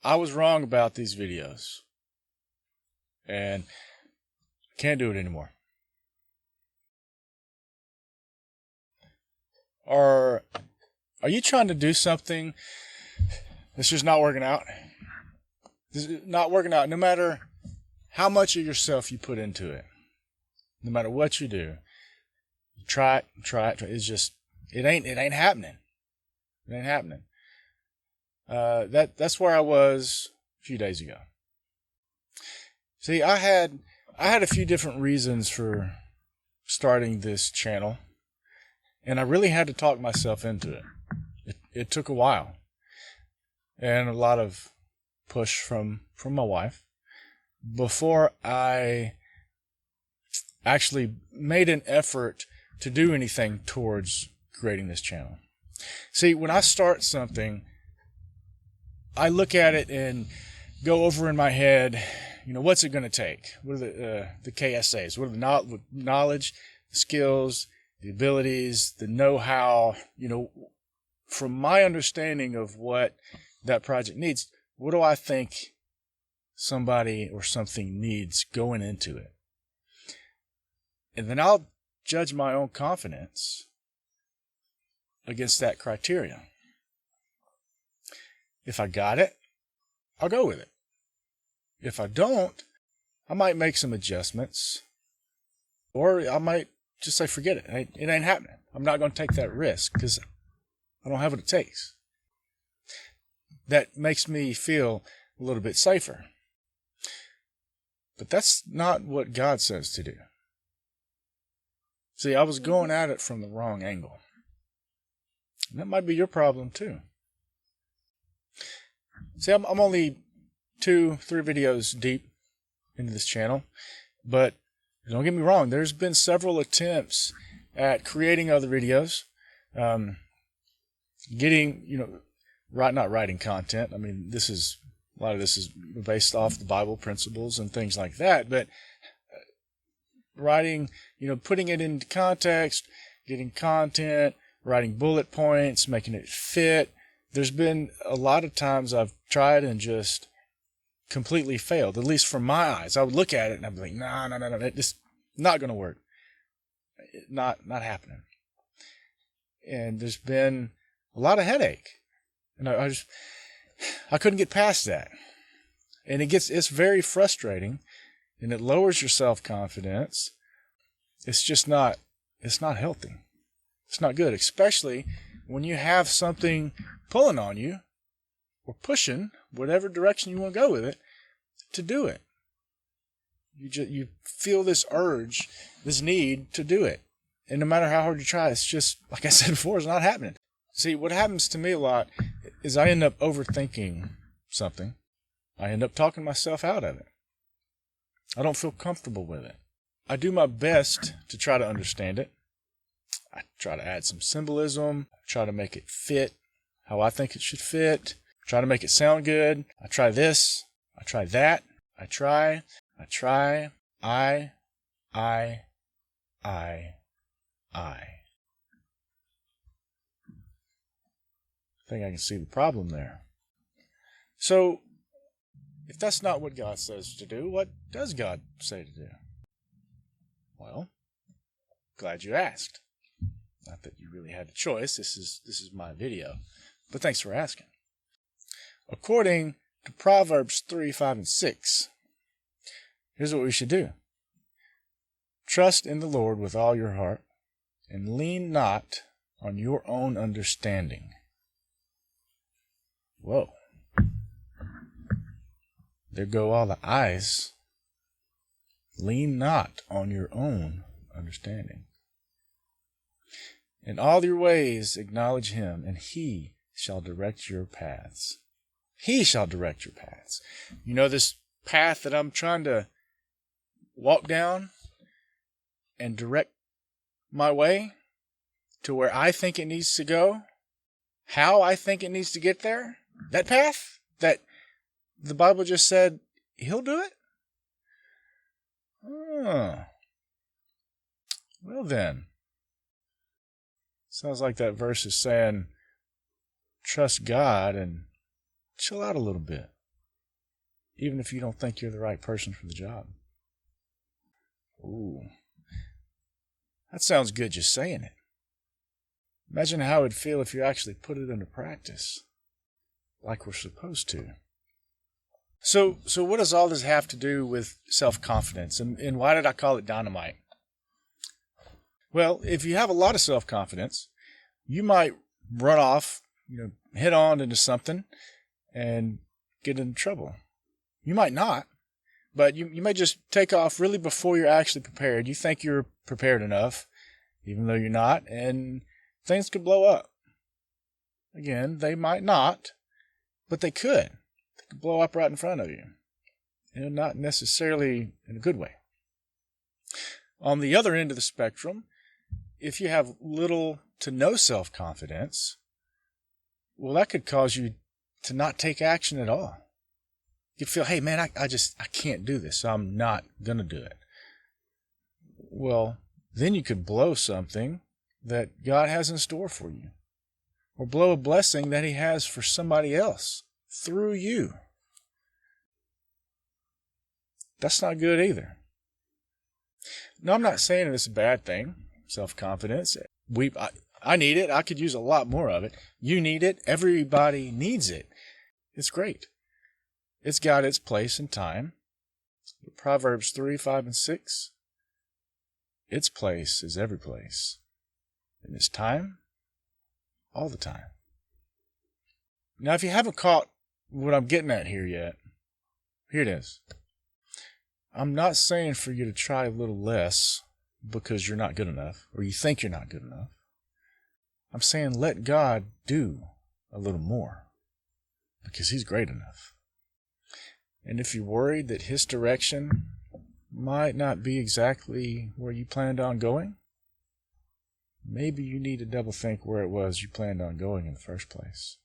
I was wrong about these videos and can't do it anymore. Are you trying to do something that's just not working out? This is not working out no matter how much of yourself you put into it. No matter what you do. You try it. It's just it ain't happening. It ain't happening. That's where I was a few days ago. See, I had a few different reasons for starting this channel, and I really had to talk myself into it. It took a while, and a lot of push from my wife before I actually made an effort to do anything towards creating this channel. See, when I start something, I look at it and go over in my head, what's it going to take? What are the KSAs? What are the knowledge, the skills, the abilities, the know-how? From my understanding of what that project needs, what do I think somebody or something needs going into it? And then I'll judge my own confidence against that criteria. If I got it, I'll go with it. If I don't, I might make some adjustments, or I might just say, forget it. It ain't happening. I'm not going to take that risk because I don't have what it takes. That makes me feel a little bit safer. But that's not what God says to do. See, I was going at it from the wrong angle. And that might be your problem too. See, I'm only 2-3 videos deep into this channel, but don't get me wrong, there's been several attempts at creating other videos, not writing content. I mean, a lot of this is based off the Bible principles and things like that, but writing, putting it into context, getting content, writing bullet points, making it fit. There's been a lot of times I've tried and just completely failed, at least from my eyes. I would look at it and I'd be like, no, it's not going to work. Not happening. And there's been a lot of headache. And I couldn't get past that. And it's very frustrating, and it lowers your self-confidence. It's not healthy. It's not good, especially when you have something pulling on you or pushing whatever direction you want to go with it to do it. You feel this urge, this need to do it. And no matter how hard you try, it's just, like I said before, it's not happening. See, what happens to me a lot is I end up overthinking something. I end up talking myself out of it. I don't feel comfortable with it. I do my best to try to understand it. I try to add some symbolism. I try to make it fit how I think it should fit. I try to make it sound good. I try this. I try that. I think I can see the problem there. So, if that's not what God says to do, what does God say to do? Well, glad you asked. Not that you really had a choice. This is my video. But thanks for asking. According to Proverbs 3, 5, and 6, here's what we should do. Trust in the Lord with all your heart, and lean not on your own understanding. Whoa. There go all the I's. Lean not on your own understanding. In all your ways acknowledge him, and he shall direct your paths. He shall direct your paths. This path that I'm trying to walk down and direct my way to where I think it needs to go, how I think it needs to get there, that path that the Bible just said he'll do it? Oh. Well then. Sounds like that verse is saying, trust God and chill out a little bit. even if you don't think you're the right person for the job. Ooh, that sounds good just saying it. Imagine how it would feel if you actually put it into practice, like we're supposed to. So what does all this have to do with self-confidence, and why did I call it dynamite? Well, if you have a lot of self-confidence, you might run off, head on into something and get into trouble. You might not, but you may just take off really before you're actually prepared. You think you're prepared enough, even though you're not, and things could blow up. Again, they might not, but they could. They could blow up right in front of you, and not necessarily in a good way. On the other end of the spectrum, if you have little to no self-confidence, well, that could cause you to not take action at all. You feel, hey, man, I can't do this, so I'm not going to do it. Well, then you could blow something that God has in store for you, or blow a blessing that He has for somebody else through you. That's not good either. No, I'm not saying it's a bad thing, self-confidence. I need it. I could use a lot more of it. You need it. Everybody needs it. It's great. It's got its place and time. Proverbs 3, 5, and 6. Its place is every place. And its time, all the time. Now, if you haven't caught what I'm getting at here yet, here it is. I'm not saying for you to try a little less because you're not good enough, or you think you're not good enough. I'm saying let God do a little more, because He's great enough. And if you're worried that His direction might not be exactly where you planned on going, maybe you need to double think where it was you planned on going in the first place.